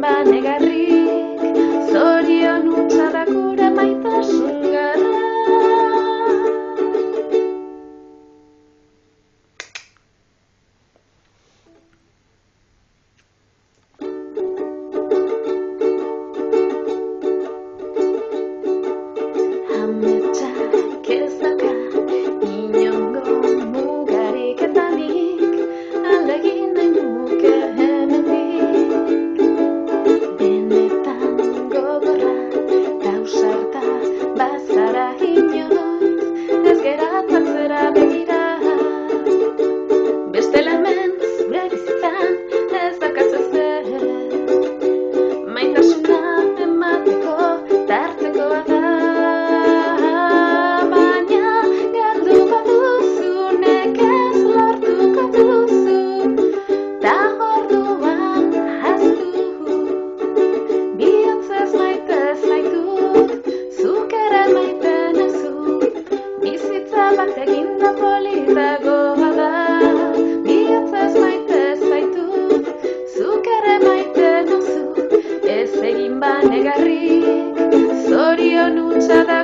banegarrik, zorion hutsa da gure maitasun gara. Ametsak ez dauka inongo mugarik eta nik ahalegin nahi nuke hemendik. Benetan gogorra eta ausarta bazara inoiz ez geratzen zera begira. Bestela hemen zure bizitzan ez daukazu ezer, maitasuna emateko tartekoa da. Eginda politagoa da, bihotzez maite zaitu, zuk ere maite nauzu, ez egin banegarrik, zorion hutsa da